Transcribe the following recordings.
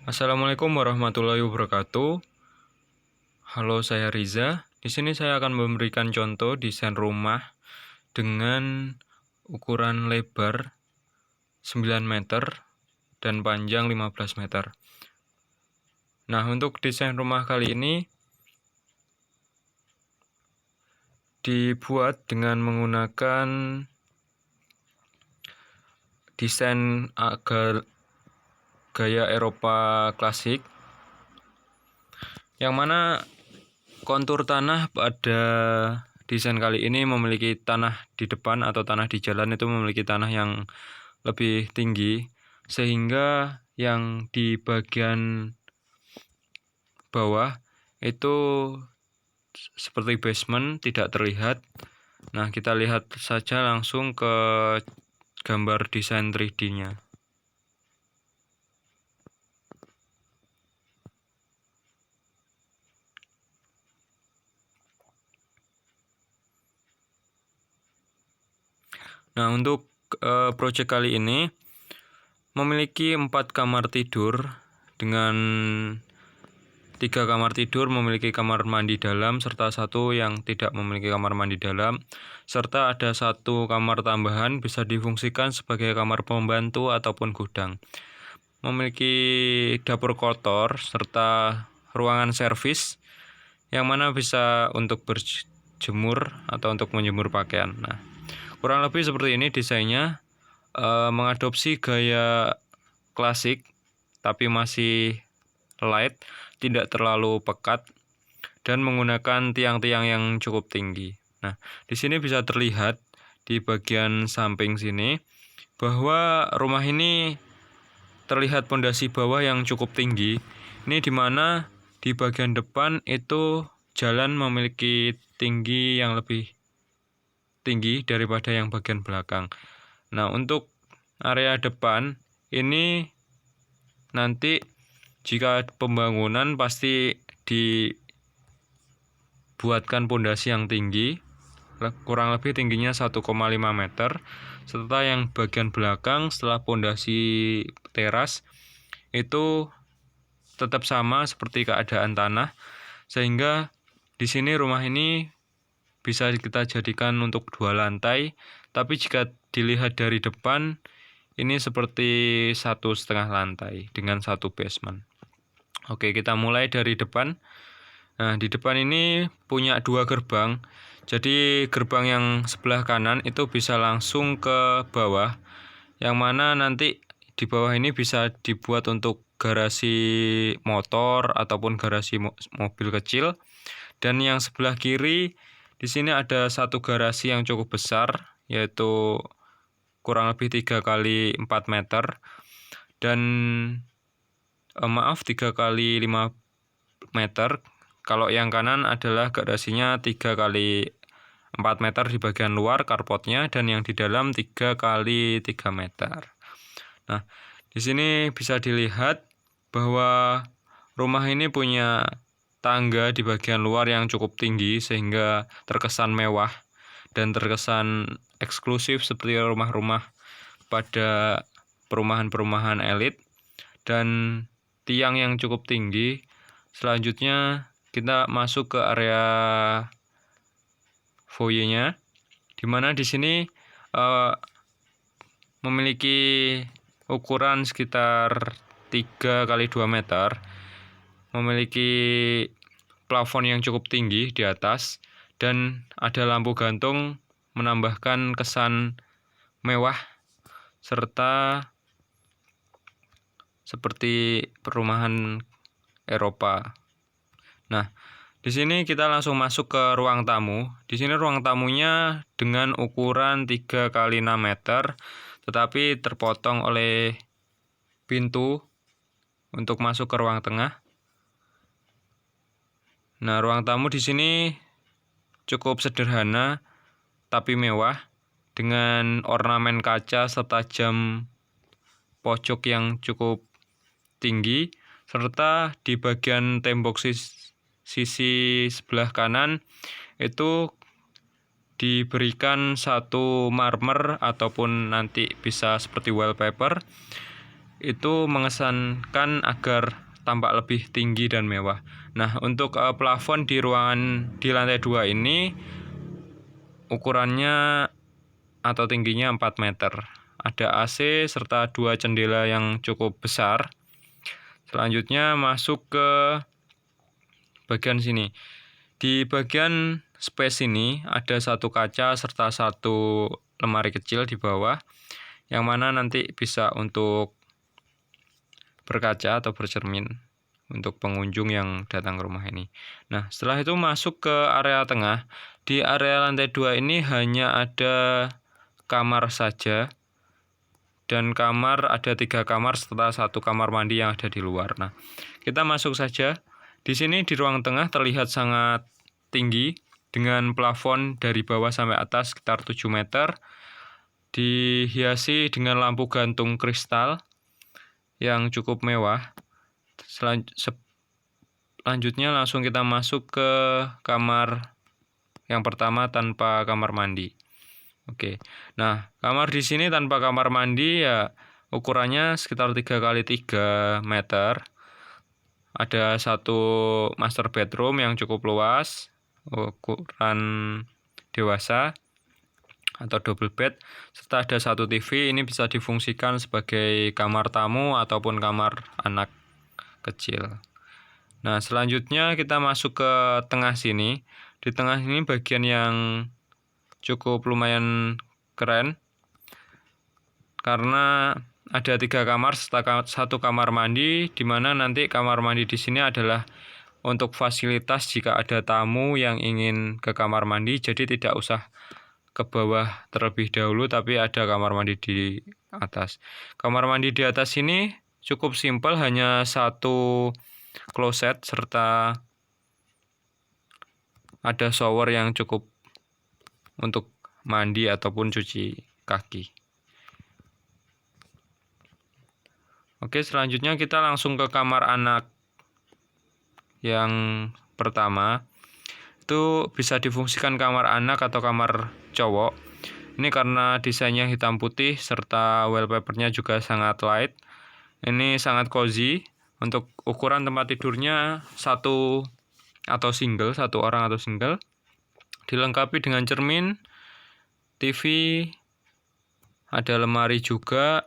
Assalamualaikum warahmatullahi wabarakatuh. Halo, saya Riza. Di sini saya akan memberikan contoh desain rumah dengan ukuran lebar 9 meter dan panjang 15 meter. Nah, untuk desain rumah kali ini dibuat dengan menggunakan desain gaya Eropa klasik, yang mana kontur tanah pada desain kali ini memiliki tanah di depan atau tanah di jalan itu memiliki tanah yang lebih tinggi, sehingga yang di bagian bawah itu seperti basement tidak terlihat. Nah, kita lihat saja langsung ke gambar desain 3D-nya. Nah, untuk proyek kali ini memiliki 4 kamar tidur dengan 3 kamar tidur memiliki kamar mandi dalam serta 1 yang tidak memiliki kamar mandi dalam, serta ada 1 kamar tambahan bisa difungsikan sebagai kamar pembantu ataupun gudang. Memiliki dapur kotor serta ruangan servis yang mana bisa untuk berjemur atau untuk menjemur pakaian. Nah, kurang lebih seperti ini desainnya, mengadopsi gaya klasik tapi masih light, tidak terlalu pekat, dan menggunakan tiang-tiang yang cukup tinggi. Nah, di sini bisa terlihat di bagian samping sini bahwa rumah ini terlihat pondasi bawah yang cukup tinggi. Ini di mana di bagian depan itu jalan memiliki tinggi yang lebih tinggi daripada yang bagian belakang. Nah, untuk area depan ini nanti jika pembangunan pasti dibuatkan pondasi yang tinggi, kurang lebih tingginya 1,5 meter, serta yang bagian belakang setelah pondasi teras itu tetap sama seperti keadaan tanah, sehingga di sini rumah ini bisa kita jadikan untuk 2 lantai, tapi jika dilihat dari depan ini seperti 1,5 lantai dengan 1 basement. Oke, kita mulai dari depan. Nah, di depan ini punya 2 gerbang. Jadi gerbang yang sebelah kanan itu bisa langsung ke bawah, yang mana nanti di bawah ini bisa dibuat untuk garasi motor ataupun garasi mobil kecil. Dan yang sebelah kiri di sini ada 1 garasi yang cukup besar, yaitu kurang lebih 3 kali 4 meter, dan 3 kali 5 meter. Kalau yang kanan adalah garasinya 3 kali 4 meter di bagian luar carportnya, dan yang di dalam 3 kali 3 meter. Nah, di sini bisa dilihat bahwa rumah ini punya tangga di bagian luar yang cukup tinggi sehingga terkesan mewah dan terkesan eksklusif seperti rumah-rumah pada perumahan-perumahan elit, dan tiang yang cukup tinggi. Selanjutnya kita masuk ke area foyer-nya, di mana di sini memiliki ukuran sekitar 3 kali 2 meter, memiliki plafon yang cukup tinggi di atas, dan ada lampu gantung menambahkan kesan mewah serta seperti perumahan Eropa. Nah, di sini kita langsung masuk ke ruang tamu. Di sini ruang tamunya dengan ukuran 3 kali 6 meter, tetapi terpotong oleh pintu untuk masuk ke ruang tengah. Nah, ruang tamu di sini cukup sederhana tapi mewah dengan ornamen kaca serta jam pojok yang cukup tinggi, serta di bagian tembok sisi sebelah kanan itu diberikan 1 marmer ataupun nanti bisa seperti wallpaper. itu mengesankan agar tampak lebih tinggi dan mewah. Nah, untuk plafon di ruangan di lantai 2 ini ukurannya atau tingginya 4 meter. Ada AC serta 2 jendela yang cukup besar. Selanjutnya masuk ke bagian sini. Di bagian space ini ada satu kaca serta satu lemari kecil di bawah, yang mana nanti bisa untuk berkaca atau bercermin untuk pengunjung yang datang ke rumah ini. Nah, setelah itu masuk ke area tengah. Di area lantai 2 ini hanya ada kamar saja, dan kamar ada 3 kamar serta 1 kamar mandi yang ada di luar. Nah, kita masuk saja. Di sini di ruang tengah terlihat sangat tinggi dengan plafon dari bawah sampai atas sekitar 7 meter, dihiasi dengan lampu gantung kristal yang cukup mewah. Selanjutnya langsung kita masuk ke kamar yang pertama tanpa kamar mandi. Oke. Nah, kamar di sini tanpa kamar mandi ya ukurannya sekitar 3x3 meter. Ada satu master bedroom yang cukup luas, ukuran dewasa atau double bed, serta ada satu TV. Ini bisa difungsikan sebagai kamar tamu ataupun kamar anak kecil. Nah, selanjutnya kita masuk ke tengah sini. Di tengah ini bagian yang cukup lumayan keren karena ada 3 kamar serta 1 kamar mandi, di mana nanti kamar mandi di sini adalah untuk fasilitas jika ada tamu yang ingin ke kamar mandi, jadi tidak usah ke bawah terlebih dahulu, tapi ada kamar mandi di atas. Kamar mandi di atas ini cukup simpel, hanya 1 kloset serta ada shower yang cukup untuk mandi ataupun cuci kaki. Oke, selanjutnya kita langsung ke kamar anak yang pertama. Itu bisa difungsikan kamar anak atau kamar cowok. Ini karena desainnya hitam putih serta wallpapernya juga sangat light. Ini sangat cozy. Untuk ukuran tempat tidurnya 1 orang atau single. Dilengkapi dengan cermin, TV, ada lemari juga.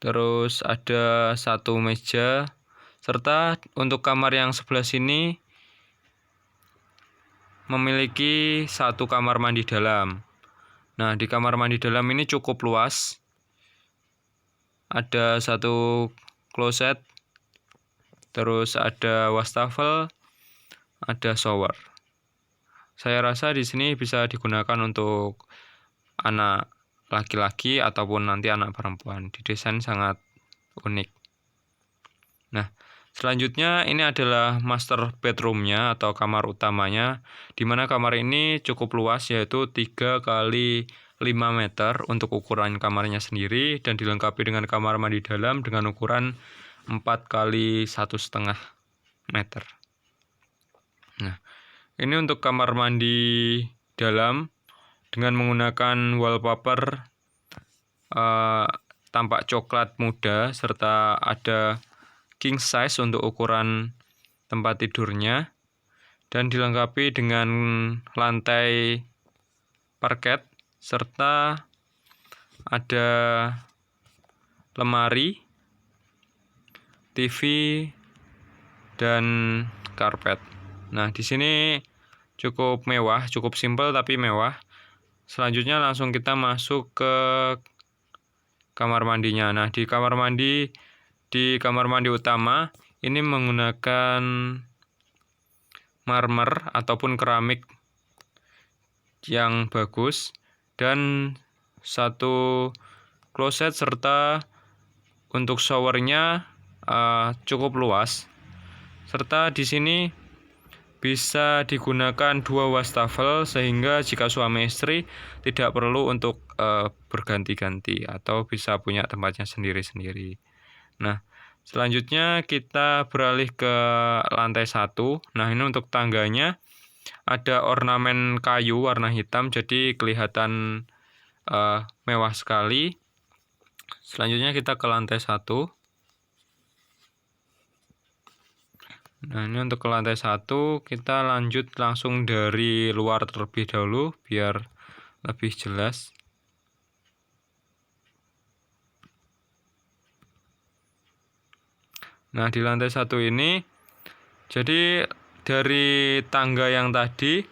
Terus ada 1 meja, serta untuk kamar yang sebelah sini memiliki 1 kamar mandi dalam. Nah, di kamar mandi dalam ini cukup luas. Ada 1 kloset, terus ada wastafel, ada shower. Saya rasa di sini bisa digunakan untuk anak laki-laki ataupun nanti anak perempuan. Didesain sangat unik. Nah, selanjutnya ini adalah master bedroomnya atau kamar utamanya, di mana kamar ini cukup luas, yaitu 3x5 meter untuk ukuran kamarnya sendiri, dan dilengkapi dengan kamar mandi dalam dengan ukuran 4x1,5 meter. Nah, ini untuk kamar mandi dalam dengan menggunakan wallpaper tampak coklat muda, serta ada king size untuk ukuran tempat tidurnya, dan dilengkapi dengan lantai parket serta ada lemari, TV, dan karpet. Nah, di sini cukup mewah, cukup simpel tapi mewah. Selanjutnya langsung kita masuk ke kamar mandinya. Nah, di kamar mandi utama ini menggunakan marmer ataupun keramik yang bagus, dan 1 kloset serta untuk showernya cukup luas. Serta di sini bisa digunakan 2 wastafel, sehingga jika suami istri tidak perlu untuk berganti-ganti atau bisa punya tempatnya sendiri-sendiri. Nah, selanjutnya kita beralih ke lantai 1. Nah, ini untuk tangganya ada ornamen kayu warna hitam, jadi kelihatan mewah sekali. Selanjutnya kita ke lantai 1. Nah, ini untuk ke lantai 1 kita lanjut langsung dari luar terlebih dahulu biar lebih jelas. Nah, di lantai 1 ini jadi dari tangga yang tadi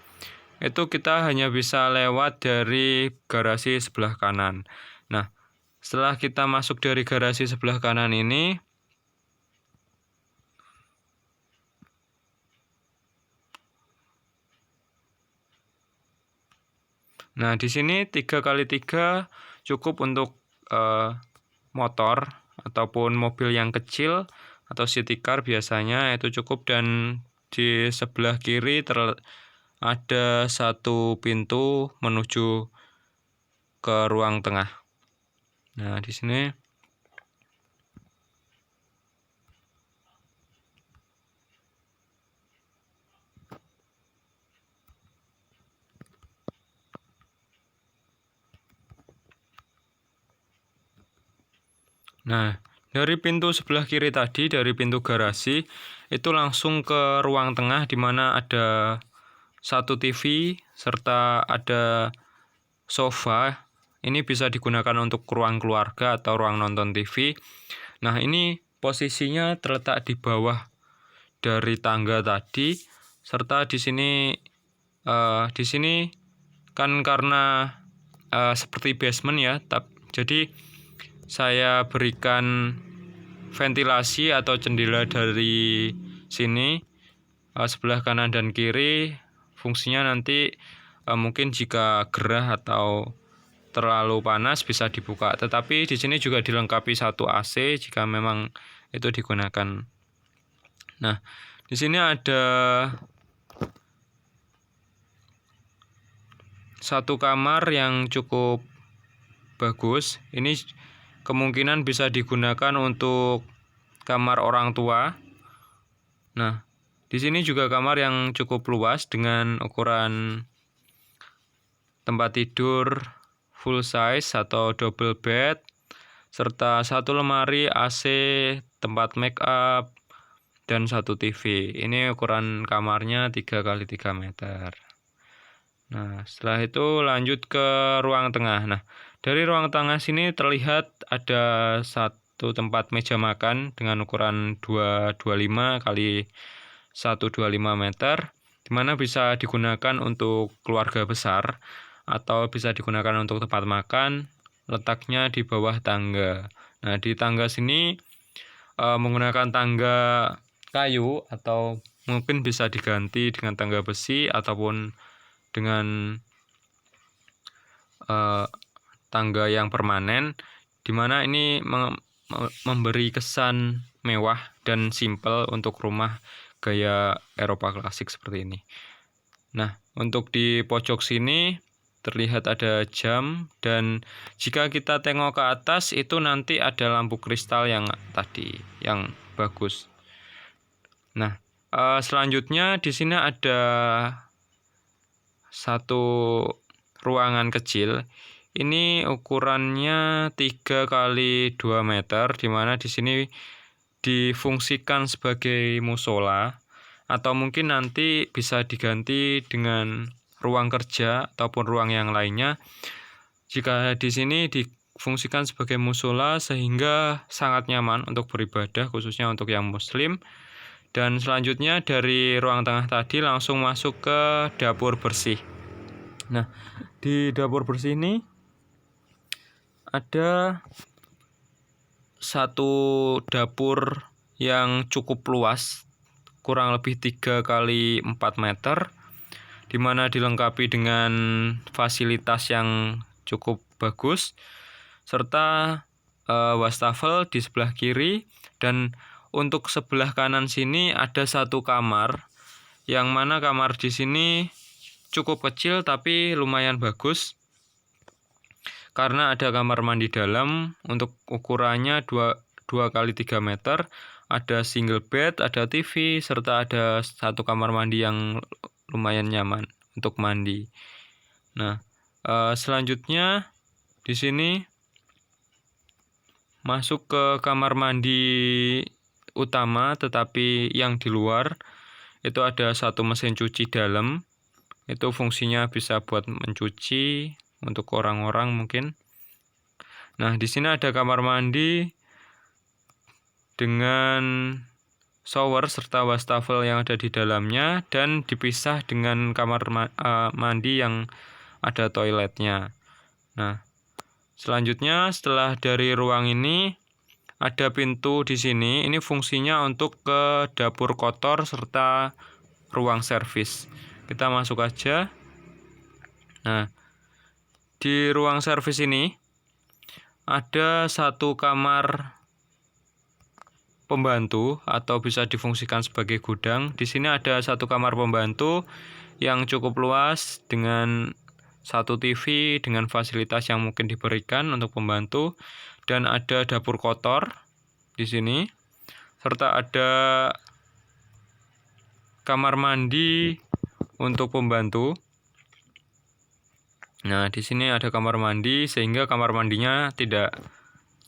itu kita hanya bisa lewat dari garasi sebelah kanan. Nah, setelah kita masuk dari garasi sebelah kanan ini, nah di sini 3x3 cukup untuk motor ataupun mobil yang kecil atau city car biasanya itu cukup, dan di sebelah kiri ada satu pintu menuju ke ruang tengah. Nah, di sini Nah, dari pintu sebelah kiri tadi, dari pintu garasi, itu langsung ke ruang tengah di mana ada satu TV serta ada sofa. Ini bisa digunakan untuk ruang keluarga atau ruang nonton TV. Nah, ini posisinya terletak di bawah dari tangga tadi, serta di sini kan karena seperti basement ya, jadi saya berikan ventilasi atau jendela dari sini sebelah kanan dan kiri. Fungsinya nanti mungkin jika gerah atau terlalu panas bisa dibuka. Tetapi di sini juga dilengkapi satu AC jika memang itu digunakan. Nah, di sini ada satu kamar yang cukup bagus. Ini kemungkinan bisa digunakan untuk kamar orang tua. Nah, di sini juga kamar yang cukup luas dengan ukuran tempat tidur full size atau double bed, serta satu lemari, AC, tempat make up, dan satu TV. Ini ukuran kamarnya 3x3 meter. Nah, setelah itu lanjut ke ruang tengah. Nah, dari ruang tengah sini terlihat ada satu tempat meja makan dengan ukuran 225 x 125 meter, di mana bisa digunakan untuk keluarga besar atau bisa digunakan untuk tempat makan. Letaknya di bawah tangga. Nah, di tangga sini menggunakan tangga kayu atau mungkin bisa diganti dengan tangga besi ataupun dengan tangga yang permanen, di mana ini memberi kesan mewah dan simpel untuk rumah gaya Eropa klasik seperti ini. Nah, untuk di pojok sini terlihat ada jam, dan jika kita tengok ke atas itu nanti ada lampu kristal yang tadi yang bagus. Nah, selanjutnya di sini ada satu ruangan kecil. Ini ukurannya 3x2 meter, di mana di sini difungsikan sebagai musola atau mungkin nanti bisa diganti dengan ruang kerja ataupun ruang yang lainnya. Jika di sini difungsikan sebagai musola sehingga sangat nyaman untuk beribadah, khususnya untuk yang muslim. Dan selanjutnya dari ruang tengah tadi langsung masuk ke dapur bersih. Nah, di dapur bersih ini ada satu dapur yang cukup luas, kurang lebih 3x4 meter, di mana dilengkapi dengan fasilitas yang cukup bagus, serta wastafel di sebelah kiri. Dan untuk sebelah kanan sini ada satu kamar, yang mana kamar di sini cukup kecil tapi lumayan bagus karena ada kamar mandi dalam. Untuk ukurannya 2x3 meter, ada single bed, ada TV, serta ada satu kamar mandi yang lumayan nyaman untuk mandi. Nah, selanjutnya di sini masuk ke kamar mandi utama, tetapi yang di luar itu ada satu mesin cuci dalam. Itu fungsinya bisa buat mencuci untuk orang-orang mungkin. Nah, di sini ada kamar mandi dengan shower serta wastafel yang ada di dalamnya dan dipisah dengan kamar mandi yang ada toiletnya. Nah, selanjutnya setelah dari ruang ini ada pintu di sini. Ini fungsinya untuk ke dapur kotor serta ruang servis. Kita masuk aja. Nah, di ruang servis ini ada satu kamar pembantu atau bisa difungsikan sebagai gudang. Di sini ada satu kamar pembantu yang cukup luas dengan satu TV dengan fasilitas yang mungkin diberikan untuk pembantu, dan ada dapur kotor di sini serta ada kamar mandi untuk pembantu. Nah, di sini ada kamar mandi sehingga kamar mandinya tidak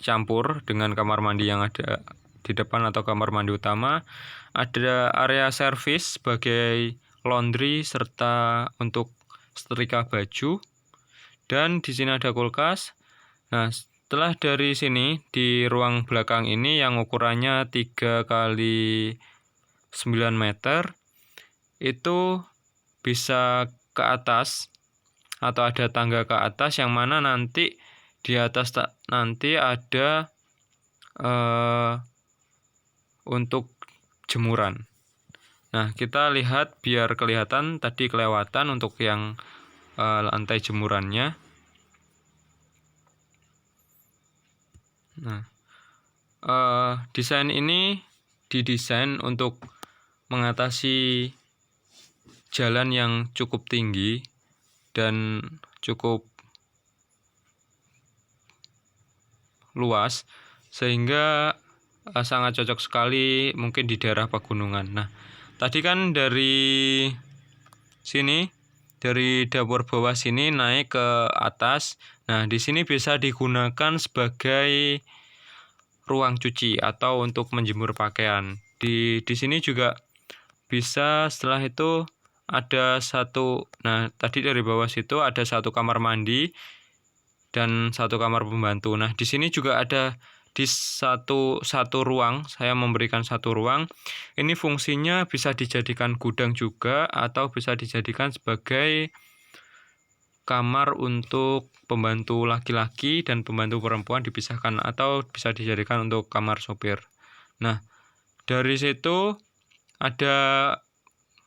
campur dengan kamar mandi yang ada di depan atau kamar mandi utama. Ada area servis sebagai laundry serta untuk setrika baju. Dan di sini ada kulkas. Nah, setelah dari sini di ruang belakang ini yang ukurannya 3 kali 9 meter itu bisa ke atas atau ada tangga ke atas yang mana nanti di atas nanti ada untuk jemuran. Nah, kita lihat biar kelihatan, tadi kelewatan untuk yang lantai jemurannya. Nah, desain ini didesain untuk mengatasi jalan yang cukup tinggi dan cukup luas, sehingga sangat cocok sekali mungkin di daerah pegunungan. Nah, tadi kan dari sini, dari dapur bawah sini naik ke atas. Nah, di sini bisa digunakan sebagai ruang cuci atau untuk menjemur pakaian. Di sini juga bisa. Setelah itu ada satu, nah tadi dari bawah situ ada satu kamar mandi dan satu kamar pembantu. Nah, di sini juga ada di satu ruang, saya memberikan satu ruang. Ini fungsinya bisa dijadikan gudang juga atau bisa dijadikan sebagai kamar untuk pembantu laki-laki dan pembantu perempuan dipisahkan, atau bisa dijadikan untuk kamar sopir. Nah, dari situ ada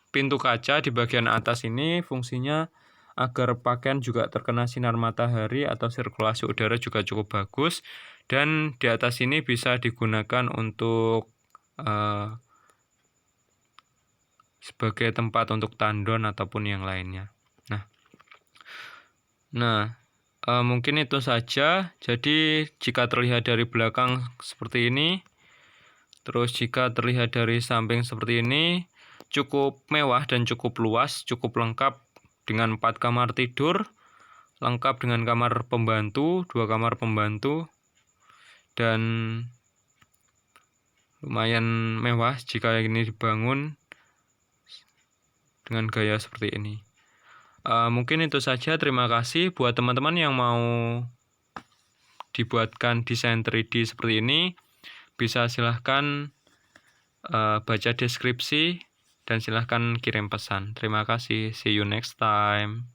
pintu kaca di bagian atas ini, fungsinya agar pakaian juga terkena sinar matahari atau sirkulasi udara juga cukup bagus. Dan di atas ini bisa digunakan untuk sebagai tempat untuk tandon ataupun yang lainnya. Nah, mungkin itu saja. Jadi jika terlihat dari belakang seperti ini, terus jika terlihat dari samping seperti ini, cukup mewah dan cukup luas, cukup lengkap dengan 4 kamar tidur, lengkap dengan kamar pembantu, 2 kamar pembantu, dan lumayan mewah jika ini dibangun dengan gaya seperti ini. Mungkin itu saja. Terima kasih buat teman-teman yang mau dibuatkan desain 3D seperti ini. Bisa silahkan baca deskripsi dan silahkan kirim pesan. Terima kasih. See you next time.